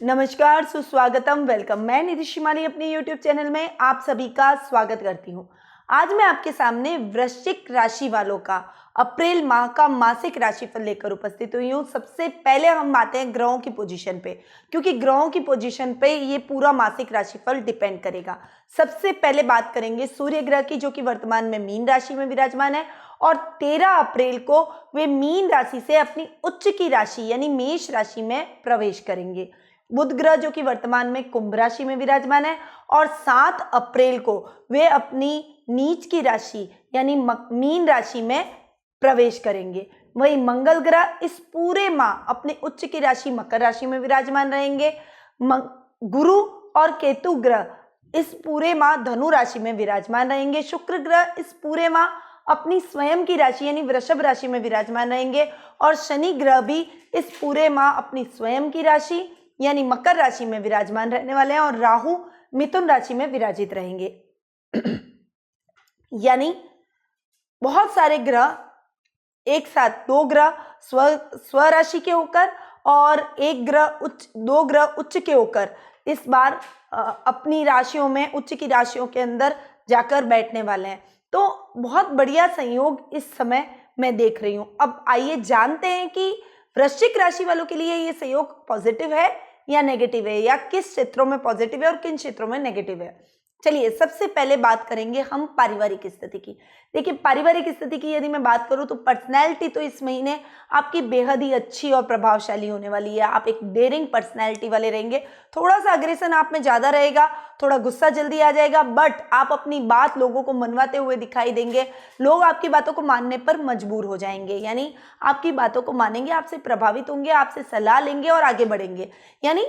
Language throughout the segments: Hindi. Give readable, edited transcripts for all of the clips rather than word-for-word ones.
नमस्कार, सुस्वागतम, वेलकम। मैं निधि शिमाली अपने YouTube चैनल में आप सभी का स्वागत करती हूँ। आज मैं आपके सामने वृश्चिक राशि वालों का अप्रैल माह का मासिक राशिफल लेकर उपस्थित हुई हूँ। सबसे पहले हम आते हैं ग्रहों की पोजीशन पे, क्योंकि ग्रहों की पोजीशन पे ये पूरा मासिक राशिफल डिपेंड करेगा। सबसे पहले बात करेंगे सूर्य ग्रह की, जो कि वर्तमान में मीन राशि में विराजमान है और 13 अप्रैल को वे मीन राशि से अपनी उच्च की राशि यानी मेष राशि में प्रवेश करेंगे। बुध ग्रह जो कि वर्तमान में कुंभ राशि में विराजमान है और 7 अप्रैल को वे अपनी नीच की राशि यानी मीन राशि में प्रवेश करेंगे। वही मंगल ग्रह इस पूरे माह अपने उच्च की राशि मकर राशि में विराजमान रहेंगे। गुरु और केतु ग्रह इस पूरे माह धनु राशि में विराजमान रहेंगे। शुक्र ग्रह इस पूरे माह अपनी स्वयं की राशि यानी वृषभ राशि में विराजमान रहेंगे और शनि ग्रह भी इस पूरे माह अपनी स्वयं की राशि यानी मकर राशि में विराजमान रहने वाले हैं और राहु मिथुन राशि में विराजित रहेंगे। यानी बहुत सारे ग्रह एक साथ, दो ग्रह स्व राशि के होकर और दो ग्रह उच्च के होकर इस बार अपनी राशियों में उच्च की राशियों के अंदर जाकर बैठने वाले हैं। तो बहुत बढ़िया संयोग इस समय मैं देख रही हूं। अब आइए जानते हैं कि वृश्चिक राशि वालों के लिए ये संयोग पॉजिटिव है या नेगेटिव है, या किस क्षेत्रों में पॉजिटिव है और किन क्षेत्रों में नेगेटिव है। चलिए सबसे पहले बात करेंगे हम पारिवारिक स्थिति की। देखिए, पारिवारिक स्थिति की यदि मैं बात करूं तो पर्सनैलिटी तो इस महीने आपकी बेहद ही अच्छी और प्रभावशाली होने वाली है। आप एक डेयरिंग पर्सनैलिटी वाले रहेंगे। थोड़ा सा अग्रेशन आप में ज़्यादा रहेगा, थोड़ा गुस्सा जल्दी आ जाएगा, बट आप अपनी बात लोगों को मनवाते हुए दिखाई देंगे। लोग आपकी बातों को मानने पर मजबूर हो जाएंगे, यानी आपकी बातों को मानेंगे, आपसे प्रभावित होंगे, आपसे सलाह लेंगे और आगे बढ़ेंगे। यानी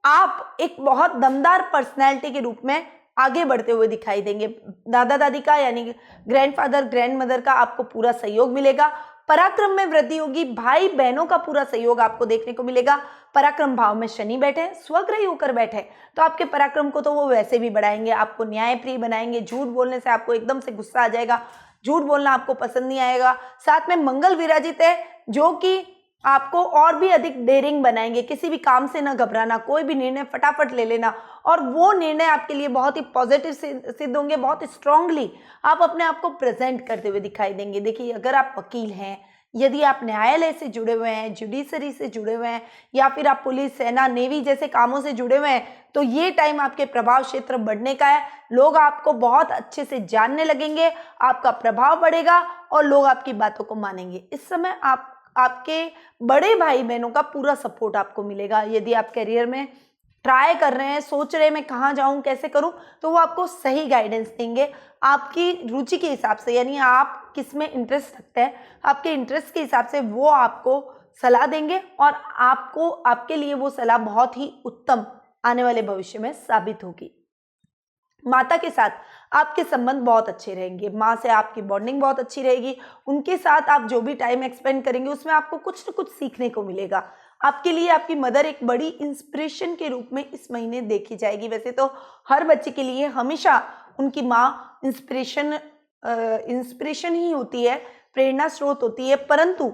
आप एक बहुत दमदार पर्सनैलिटी के रूप में आगे बढ़ते हुए दिखाई देंगे। दादा दादी का यानी ग्रैंडफादर ग्रैंडमदर का आपको पूरा सहयोग मिलेगा। पराक्रम में वृद्धि होगी। भाई बहनों का पूरा सहयोग आपको देखने को मिलेगा। पराक्रम भाव में शनि बैठे, स्वग्रही होकर बैठे, तो आपके पराक्रम को तो वो वैसे भी बढ़ाएंगे, आपको न्यायप्रिय बनाएंगे। झूठ बोलने से आपको एकदम से गुस्सा आ जाएगा, झूठ बोलना आपको पसंद नहीं आएगा। साथ में मंगल विराजित है, जो कि आपको और भी अधिक डेयरिंग बनाएंगे। किसी भी काम से ना घबराना, कोई भी निर्णय फटाफट ले लेना और वो निर्णय आपके लिए बहुत ही पॉजिटिव सिद्ध होंगे। बहुत स्ट्रांगली आप अपने आप को प्रेजेंट करते हुए दिखाई देंगे। देखिए, अगर आप वकील हैं, यदि आप न्यायालय से जुड़े हुए हैं, जुडिशरी से जुड़े हुए हैं, या फिर आप पुलिस, सेना, नेवी जैसे कामों से जुड़े हुए हैं, तो ये टाइम आपके प्रभाव क्षेत्र बढ़ने का है। लोग आपको बहुत अच्छे से जानने लगेंगे, आपका प्रभाव बढ़ेगा और लोग आपकी बातों को मानेंगे। इस समय आपके बड़े भाई बहनों का पूरा सपोर्ट आपको मिलेगा। यदि आप करियर में ट्राई कर रहे हैं, सोच रहे हैं मैं कहाँ जाऊँ, कैसे करूँ, तो वो आपको सही गाइडेंस देंगे आपकी रुचि के हिसाब से, यानी आप किस में इंटरेस्ट रखते हैं, आपके इंटरेस्ट के हिसाब से वो आपको सलाह देंगे और आपको आपके लिए वो सलाह बहुत ही उत्तम आने वाले भविष्य में साबित होगी। माता के साथ आपके संबंध बहुत अच्छे रहेंगे। माँ से आपकी बॉन्डिंग बहुत अच्छी रहेगी। उनके साथ आप जो भी टाइम एक्सपेंड करेंगे उसमें आपको कुछ न कुछ सीखने को मिलेगा। आपके लिए आपकी मदर एक बड़ी इंस्पिरेशन के रूप में इस महीने देखी जाएगी। वैसे तो हर बच्चे के लिए हमेशा उनकी माँ इंस्पिरेशन ही होती है, प्रेरणा स्रोत होती है, परंतु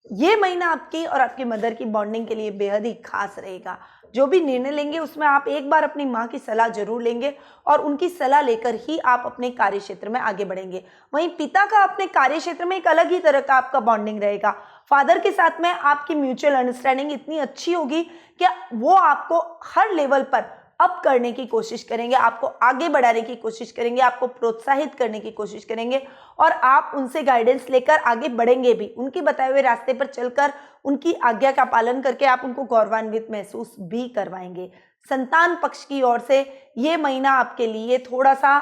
ये महीना आपकी और आपकी मदर की बॉन्डिंग के लिए बेहद ही खास रहेगा। जो भी निर्णय लेंगे उसमें आप एक बार अपनी माँ की सलाह जरूर लेंगे और उनकी सलाह लेकर ही आप अपने कार्य क्षेत्र में आगे बढ़ेंगे। वहीं पिता का अपने कार्य क्षेत्र में एक अलग ही तरह का आपका बॉन्डिंग रहेगा। फादर के साथ में आपकी म्यूचुअल अंडरस्टैंडिंग इतनी अच्छी होगी कि वो आपको हर लेवल पर अप करने की कोशिश करेंगे, आपको आगे बढ़ाने की कोशिश करेंगे, आपको प्रोत्साहित करने की कोशिश करेंगे और आप उनसे गाइडेंस लेकर आगे बढ़ेंगे भी। उनके बताए हुए रास्ते पर चलकर, उनकी आज्ञा का पालन करके आप उनको गौरवान्वित महसूस भी करवाएंगे। संतान पक्ष की ओर से ये महीना आपके लिए थोड़ा सा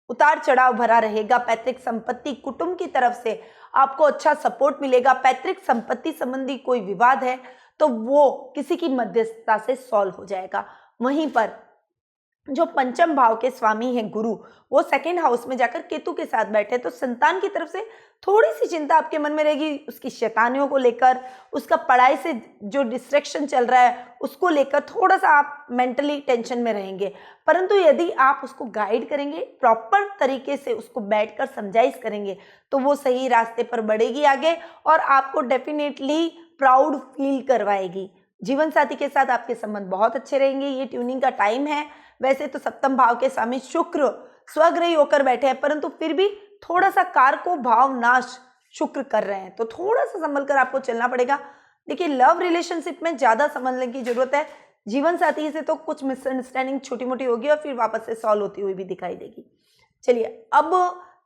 उतार चढ़ाव भरा रहेगा। पैतृक संपत्ति, कुटुंब की तरफ से आपको अच्छा सपोर्ट मिलेगा। पैतृक संपत्ति संबंधी कोई विवाद है तो वो किसी की मध्यस्थता से सॉल्व हो जाएगा। वहीं पर जो पंचम भाव के स्वामी हैं गुरु, वो सेकंड हाउस में जाकर केतु के साथ बैठे, तो संतान की तरफ से थोड़ी सी चिंता आपके मन में रहेगी, उसकी शैतानियों को लेकर, उसका पढ़ाई से जो डिस्ट्रैक्शन चल रहा है उसको लेकर थोड़ा सा आप मेंटली टेंशन में रहेंगे। परंतु यदि आप उसको गाइड करेंगे, प्रॉपर तरीके से उसको बैठकर समझाइश करेंगे, तो वो सही रास्ते पर बढ़ेगी आगे और आपको डेफिनेटली प्राउड फील करवाएगी। जीवन साथी के साथ आपके संबंध बहुत अच्छे रहेंगे। ये ट्यूनिंग का टाइम है। वैसे तो सप्तम भाव के स्वामी शुक्र स्वग्रही होकर बैठे हैं, परंतु फिर भी थोड़ा सा कारको भाव नाश शुक्र कर रहे हैं, तो थोड़ा सा संभल कर आपको चलना पड़ेगा। देखिए, लव रिलेशनशिप में ज्यादा समझने की जरूरत है। जीवन साथी से तो कुछ मिसअंडरस्टैंडिंग छोटी मोटी होगी और फिर वापस से सॉल्व होती हुई भी दिखाई देगी। चलिए, अब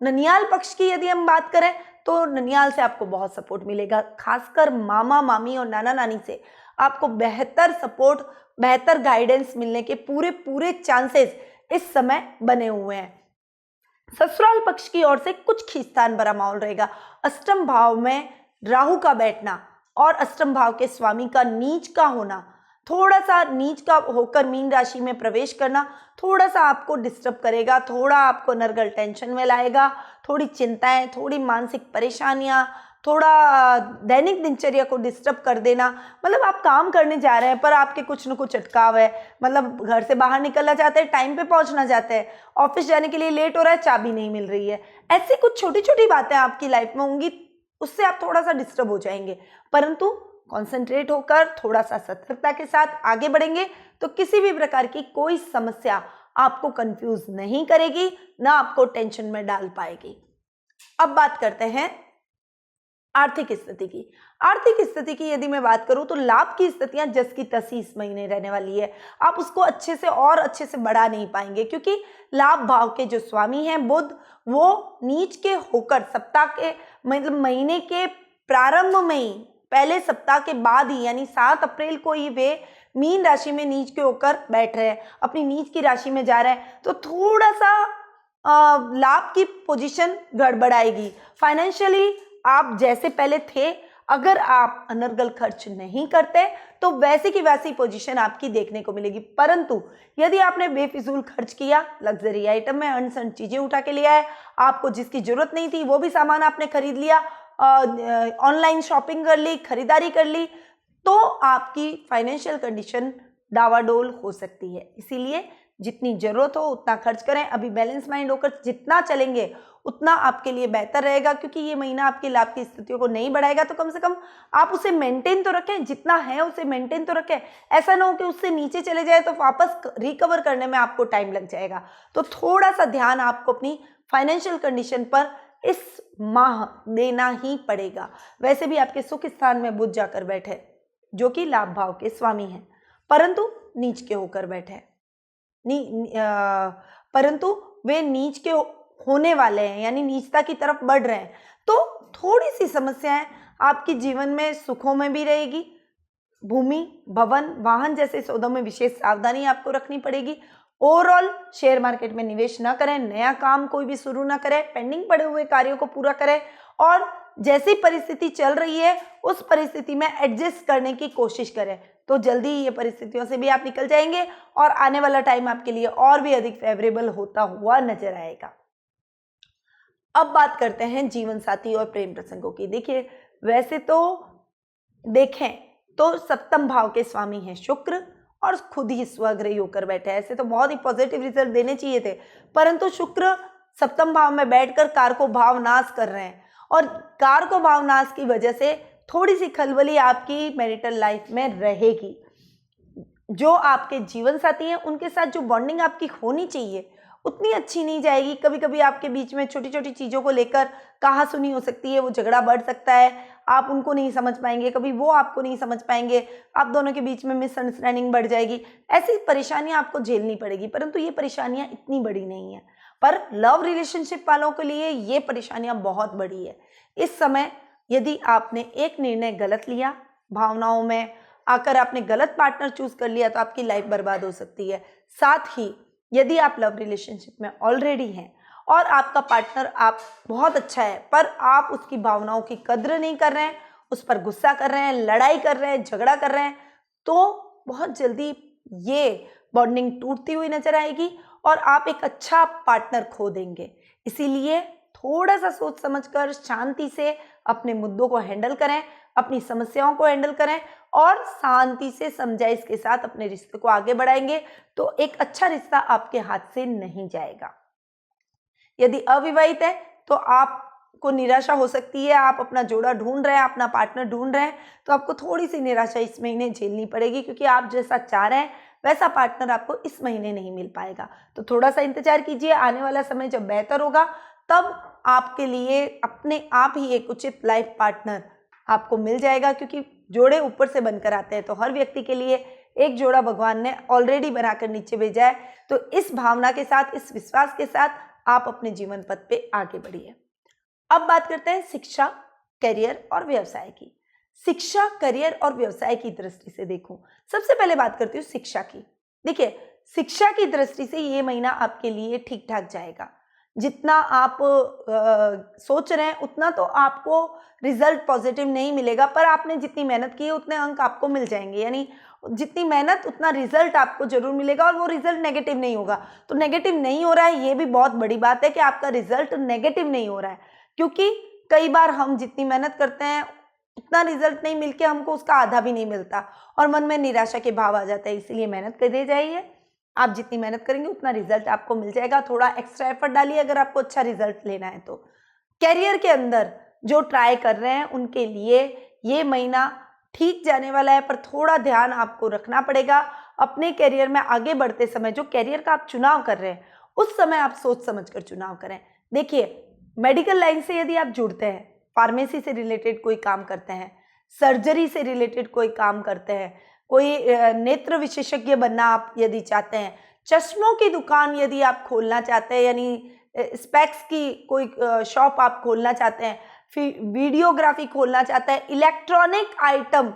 ननियाल पक्ष की यदि हम बात करें तो ननियाल से आपको बहुत सपोर्ट मिलेगा। खासकर मामा मामी और नाना नानी से आपको बेहतर सपोर्ट, बेहतर गाइडेंस मिलने के पूरे पूरे चांसेस इस समय बने हुए हैं। ससुराल पक्ष की ओर से कुछ खींचतान भरा माहौल रहेगा। अष्टम भाव में राहु का बैठना और अष्टम भाव के स्वामी का नीच का होना, थोड़ा सा नीच का होकर मीन राशि में प्रवेश करना थोड़ा सा आपको डिस्टर्ब करेगा, थोड़ा आपको नरगल टेंशन में लाएगा, थोड़ी चिंताएं, थोड़ी मानसिक परेशानियां, थोड़ा दैनिक दिनचर्या को डिस्टर्ब कर देना। मतलब आप काम करने जा रहे हैं पर आपके कुछ न कुछ अटकाव है, मतलब घर से बाहर निकलना चाहते हैं, टाइम पे पहुंचना चाहते हैं, ऑफिस जाने के लिए लेट हो रहा है, चाबी नहीं मिल रही है। ऐसी कुछ छोटी छोटी बातें आपकी लाइफ में होंगी, उससे आप थोड़ा सा डिस्टर्ब हो जाएंगे, परंतु कॉन्सेंट्रेट होकर थोड़ा सा सतर्कता के साथ आगे बढ़ेंगे तो किसी भी प्रकार की कोई समस्या आपको कंफ्यूज नहीं करेगी, ना आपको टेंशन में डाल पाएगी। अब बात करते हैं आर्थिक स्थिति की। आर्थिक स्थिति की यदि मैं बात करूं तो लाभ की स्थितियां जस की तसी इस महीने रहने वाली है। आप उसको अच्छे से और अच्छे से बढ़ा नहीं पाएंगे, क्योंकि लाभ भाव के जो स्वामी हैं बुध, वो नीच के होकर सप्ताह के मतलब महीने के प्रारंभ में ही, पहले सप्ताह के बाद ही यानी 7 अप्रैल को ही वे मीन राशि में नीच के होकर बैठ रहे हैं, अपनी नीच की राशि में जा रहे हैं, तो थोड़ा सा लाभ की पोजीशन गड़बड़ाएगी। फाइनेंशियली आप जैसे पहले थे, अगर आप अनर्गल खर्च नहीं करते तो वैसी की वैसी पोजीशन आपकी देखने को मिलेगी। परंतु यदि आपने बेफिजूल खर्च किया, लग्जरी आइटम में अनसन चीजें उठा के लिया है, आपको जिसकी जरूरत नहीं थी वो भी सामान आपने खरीद लिया, ऑनलाइन शॉपिंग कर ली, खरीदारी कर ली, तो आपकी फाइनेंशियल कंडीशन डावाडोल हो सकती है। इसीलिए जितनी जरूरत हो उतना खर्च करें। अभी बैलेंस माइंड होकर जितना चलेंगे उतना आपके लिए बेहतर रहेगा, क्योंकि ये महीना आपकी लाभ की स्थितियों को नहीं बढ़ाएगा, तो कम से कम आप उसे मेंटेन तो रखें, जितना है उसे मेंटेन तो रखें। ऐसा ना हो कि उससे नीचे चले जाए तो वापस रिकवर करने में आपको टाइम लग जाएगा। तो थोड़ा सा ध्यान आपको अपनी फाइनेंशियल कंडीशन पर इस माह देना ही पड़ेगा। वैसे भी आपके सुख स्थान में बुध जाकर बैठे, जो कि लाभ भाव के स्वामी हैं, परंतु नीच के होकर बैठे, परंतु वे नीच के होने वाले हैं, यानी नीचता की तरफ बढ़ रहे हैं। तो थोड़ी सी समस्याएं आपके जीवन में सुखों में भी रहेगी। भूमि, भवन, वाहन जैसे सौदों में विशेष सावधानी आपको रखनी पड़ेगी। ओवरऑल शेयर मार्केट में निवेश ना करें, नया काम कोई भी शुरू ना करें, पेंडिंग पड़े हुए कार्यों को पूरा करें और जैसी परिस्थिति चल रही है उस परिस्थिति में एडजस्ट करने की कोशिश करें, तो जल्दी ये परिस्थितियों से भी आप निकल जाएंगे और आने वाला टाइम आपके लिए और भी अधिक फेवरेबल होता हुआ नजर आएगा। अब बात करते हैं जीवन साथी और प्रेम प्रसंगों की। देखिए, वैसे तो देखें तो सप्तम भाव के स्वामी हैं शुक्र और खुद ही स्वग्रही होकर बैठे हैं। ऐसे तो बहुत ही पॉजिटिव रिजल्ट देने चाहिए थे, परंतु शुक्र सप्तम भाव में बैठकर कारको भाव नाश कर रहे हैं और कारको भाव नाश की वजह से थोड़ी सी खलबली आपकी मैरिटल लाइफ में रहेगी। जो आपके जीवन साथी हैं उनके साथ जो बॉन्डिंग आपकी होनी चाहिए उतनी अच्छी नहीं जाएगी। कभी कभी आपके बीच में छोटी छोटी चीज़ों को लेकर कहासुनी हो सकती है, वो झगड़ा बढ़ सकता है, आप उनको नहीं समझ पाएंगे, कभी वो आपको नहीं समझ पाएंगे, आप दोनों के बीच में मिसअंडरस्टैंडिंग बढ़ जाएगी। ऐसी परेशानियां आपको झेलनी पड़ेगी, परंतु ये परेशानियां इतनी बड़ी नहीं है। पर लव रिलेशनशिप वालों के लिए ये परेशानियां बहुत बड़ी है। इस समय यदि आपने एक निर्णय गलत लिया, भावनाओं में आकर आपने गलत पार्टनर चूज कर लिया, तो आपकी लाइफ बर्बाद हो सकती है। साथ ही यदि आप लव रिलेशनशिप में ऑलरेडी हैं और आपका पार्टनर आप बहुत अच्छा है पर आप उसकी भावनाओं की कद्र नहीं कर रहे हैं, उस पर गुस्सा कर रहे हैं, लड़ाई कर रहे हैं, झगड़ा कर रहे हैं, तो बहुत जल्दी ये बॉन्डिंग टूटती हुई नजर आएगी और आप एक अच्छा पार्टनर खो देंगे। इसीलिए थोड़ा सा सोच समझकर शांति से अपने मुद्दों को हैंडल करें, अपनी समस्याओं को हैंडल करें और शांति से समझाइश के साथ अपने रिश्ते को आगे बढ़ाएंगे तो एक अच्छा रिश्ता आपके हाथ से नहीं जाएगा। यदि अविवाहित है तो आप आपको निराशा हो सकती है, आप अपना जोड़ा ढूंढ रहे हैं, अपना पार्टनर ढूंढ रहे हैं, तो आपको थोड़ी सी निराशा इस महीने झेलनी पड़ेगी, क्योंकि आप जैसा चाह रहे हैं वैसा पार्टनर आपको इस महीने नहीं मिल पाएगा। तो थोड़ा सा इंतजार कीजिए, आने वाला समय जब बेहतर होगा तब आपके लिए अपने आप ही एक उचित लाइफ पार्टनर आपको मिल जाएगा, क्योंकि जोड़े ऊपर से बनकर आते हैं। तो हर व्यक्ति के लिए एक जोड़ा भगवान ने ऑलरेडी बनाकर नीचे भेजा है। तो इस भावना के साथ, इस विश्वास के साथ आप अपने जीवन पथ पे आगे बढ़िए। अब बात करते हैं शिक्षा, करियर और व्यवसाय की। शिक्षा, करियर और व्यवसाय की दृष्टि से देखूं, सबसे पहले बात करती हूँ शिक्षा की। देखिए, शिक्षा की दृष्टि से ये महीना आपके लिए ठीक ठाक जाएगा। जितना आप सोच रहे हैं उतना तो आपको रिजल्ट पॉजिटिव नहीं मिलेगा, पर आपने जितनी मेहनत की है उतने अंक आपको मिल जाएंगे। यानी जितनी मेहनत उतना रिजल्ट आपको जरूर मिलेगा, और वो रिजल्ट नेगेटिव नहीं होगा। तो नेगेटिव नहीं हो रहा है, ये भी बहुत बड़ी बात है कि आपका रिजल्ट नेगेटिव नहीं हो रहा है, क्योंकि कई बार हम जितनी मेहनत करते हैं उतना रिजल्ट नहीं मिलके हमको उसका आधा भी नहीं मिलता और मन में निराशा के भाव आ जाता है। इसीलिए मेहनत करते जाइए, आप जितनी मेहनत करेंगे उतना रिजल्ट आपको मिल जाएगा। थोड़ा एक्स्ट्रा एफर्ट डालिए अगर आपको अच्छा रिजल्ट लेना है तो। कैरियर के अंदर जो ट्राई कर रहे हैं उनके लिए ये महीना ठीक जाने वाला है, पर थोड़ा ध्यान आपको रखना पड़ेगा अपने कैरियर में आगे बढ़ते समय। जो कैरियर का आप चुनाव कर रहे हैं उस समय आप सोच समझ कर चुनाव करें। देखिए, मेडिकल लाइन से यदि आप जुड़ते हैं, फार्मेसी से रिलेटेड कोई काम करते हैं, सर्जरी से रिलेटेड कोई काम करते हैं, कोई नेत्र विशेषज्ञ बनना आप यदि चाहते हैं, चश्मों की दुकान यदि आप खोलना चाहते हैं, यानी स्पेक्स की कोई शॉप आप खोलना चाहते हैं, फिर वीडियोग्राफी खोलना चाहते हैं, इलेक्ट्रॉनिक आइटम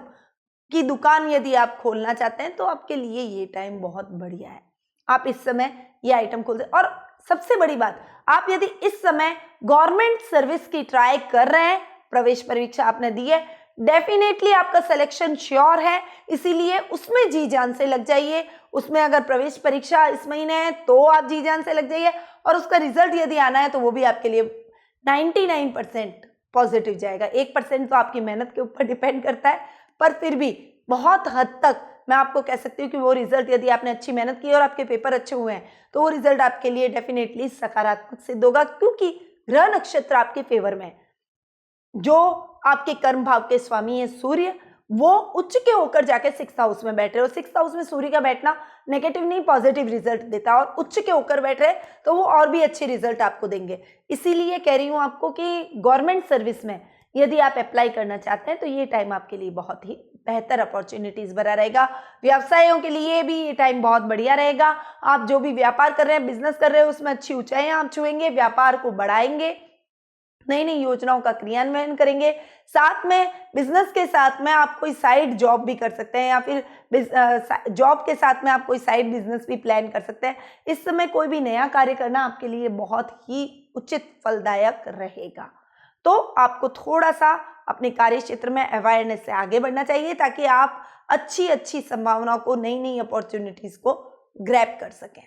की दुकान यदि आप खोलना चाहते हैं, तो आपके लिए ये टाइम बहुत बढ़िया है। आप इस समय ये आइटम खोल दें। और सबसे बड़ी बात, आप यदि इस समय गवर्नमेंट सर्विस की ट्राई कर रहे हैं, प्रवेश परीक्षा आपने दी है, डेफिनेटली आपका सिलेक्शन श्योर है, इसीलिए उसमें जी जान से लग जाइए। उसमें अगर प्रवेश परीक्षा इस महीने है तो आप जी जान से लग जाइए, और उसका रिजल्ट यदि आना है तो वो भी आपके लिए 99% पॉजिटिव जाएगा। 1% तो आपकी मेहनत के ऊपर डिपेंड करता है, पर फिर भी बहुत हद तक मैं आपको कह सकती हूँ कि वो रिजल्ट, यदि आपने अच्छी मेहनत की और आपके पेपर अच्छे हुए हैं, तो वो रिजल्ट आपके लिए डेफिनेटली सकारात्मक सिद्ध होगा, क्योंकि ग्रह नक्षत्र आपके फेवर में है। जो आपके कर्म भाव के स्वामी है सूर्य, वो उच्च के होकर जाके 6th हाउस में बैठ रहे हो। 6th हाउस में सूर्य का बैठना नेगेटिव नहीं पॉजिटिव रिजल्ट देता है, और उच्च के होकर बैठ रहे तो वो और भी अच्छे रिजल्ट आपको देंगे। इसीलिए कह रही हूँ आपको कि गवर्नमेंट सर्विस में यदि आप अप्लाई करना चाहते हैं तो ये टाइम आपके लिए बहुत ही बेहतर अपॉर्चुनिटीज भरा रहेगा। व्यवसायों के लिए भी ये टाइम बहुत बढ़िया रहेगा। आप जो भी व्यापार कर रहे हैं, बिजनेस कर रहे हैं, उसमें अच्छी ऊंचाइयां आप छुएंगे, व्यापार को बढ़ाएंगे, नई नई योजनाओं का क्रियान्वयन करेंगे। साथ में बिजनेस के साथ में आप कोई साइड जॉब भी कर सकते हैं, या फिर जॉब के साथ में आप कोई साइड बिजनेस भी प्लान कर सकते हैं। इस समय कोई भी नया कार्य करना आपके लिए बहुत ही उचित फलदायक रहेगा। तो आपको थोड़ा सा अपने कार्य क्षेत्र में अवेयरनेस से आगे बढ़ना चाहिए, ताकि आप अच्छी अच्छी संभावनाओं को, नई नई अपॉर्चुनिटीज को ग्रैब कर सकें।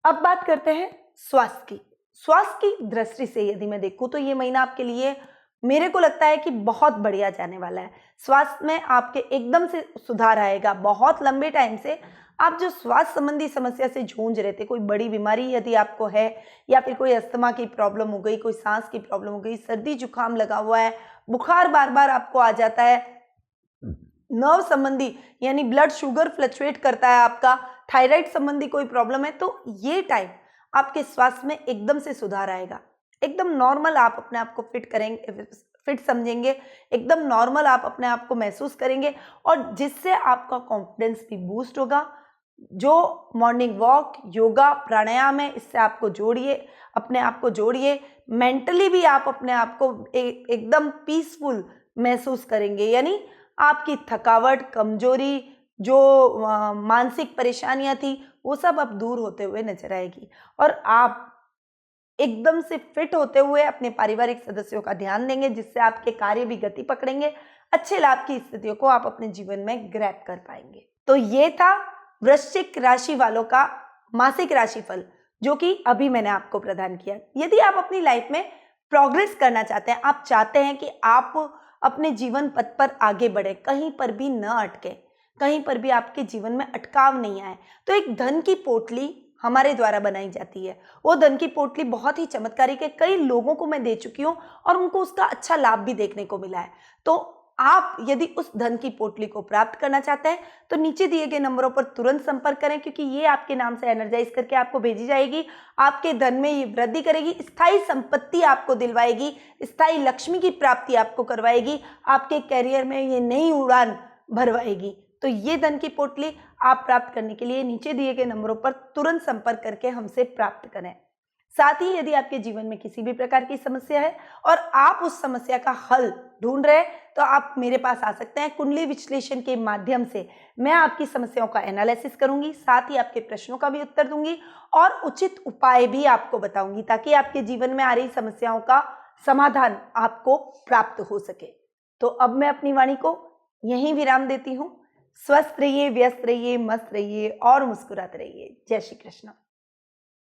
अब बात करते हैं स्वास्थ्य की। स्वास्थ्य की दृष्टि से यदि मैं देखूं तो ये महीना आपके लिए, मेरे को लगता है कि बहुत बढ़िया जाने वाला है। स्वास्थ्य में आपके एकदम से सुधार आएगा। बहुत लंबे टाइम से आप जो स्वास्थ्य संबंधी समस्या से जूझ रहे थे, कोई बड़ी बीमारी यदि आपको है, या फिर कोई अस्थमा की प्रॉब्लम हो गई, कोई सांस की प्रॉब्लम हो गई, सर्दी जुकाम लगा हुआ है, बुखार बार बार आपको आ जाता है, नर्व संबंधी यानी ब्लड शुगर फ्लक्चुएट करता है आपका, थायराइड संबंधी कोई प्रॉब्लम है, तो ये टाइम आपके स्वास्थ्य में एकदम से सुधार आएगा। एकदम नॉर्मल आप अपने आप को फिट करेंगे, फिट समझेंगे, एकदम नॉर्मल आप अपने आप को महसूस करेंगे, और जिससे आपका कॉन्फिडेंस भी बूस्ट होगा। जो मॉर्निंग वॉक, योगा, प्राणायाम है, इससे आपको जोड़िए, अपने आप को जोड़िए। मेंटली भी आप अपने आप को एकदम पीसफुल महसूस करेंगे, यानी आपकी थकावट, कमजोरी, जो मानसिक परेशानियां थी, वो सब अब दूर होते हुए नजर आएगी, और आप एकदम से फिट होते हुए अपने पारिवारिक सदस्यों का ध्यान देंगे, जिससे आपके कार्य भी गति पकड़ेंगे। अच्छे लाभ की स्थितियों को आप अपने जीवन में ग्रैब कर पाएंगे। तो ये था वृश्चिक राशि वालों का मासिक राशिफल, जो कि अभी मैंने आपको प्रदान किया। यदि आप अपनी लाइफ में प्रोग्रेस करना चाहते हैं, आप चाहते हैं कि आप अपने जीवन पथ पर आगे बढ़े, कहीं पर भी न अटके, कहीं पर भी आपके जीवन में अटकाव नहीं आए, तो एक धन की पोटली हमारे द्वारा बनाई जाती है। वो धन की पोटली बहुत ही चमत्कारिक है, कई लोगों को मैं दे चुकी हूँ और उनको उसका अच्छा लाभ भी देखने को मिला है। तो आप यदि उस धन की पोटली को प्राप्त करना चाहते हैं तो नीचे दिए गए नंबरों पर तुरंत संपर्क करें, क्योंकि ये आपके नाम से एनर्जाइज करके आपको भेजी जाएगी। आपके धन में ये वृद्धि करेगी, स्थायी संपत्ति आपको दिलवाएगी, स्थायी लक्ष्मी की प्राप्ति आपको करवाएगी, आपके करियर में ये नई उड़ान भरवाएगी। तो ये धन की पोटली आप प्राप्त करने के लिए नीचे दिए गए नंबरों पर तुरंत संपर्क करके हमसे प्राप्त करें। साथ ही यदि आपके जीवन में किसी भी प्रकार की समस्या है और आप उस समस्या का हल ढूंढ रहे हैं तो आप मेरे पास आ सकते हैं। कुंडली विश्लेषण के माध्यम से मैं आपकी समस्याओं का एनालिसिस करूंगी, साथ ही आपके प्रश्नों का भी उत्तर दूंगी और उचित उपाय भी आपको बताऊंगी, ताकि आपके जीवन में आ रही समस्याओं का समाधान आपको प्राप्त हो सके। तो अब मैं अपनी वाणी को यहीं विराम देती हूँ। स्वस्थ रहिए, व्यस्त रहिए, मस्त रहिए और मुस्कुराते रहिए। जय श्री कृष्ण।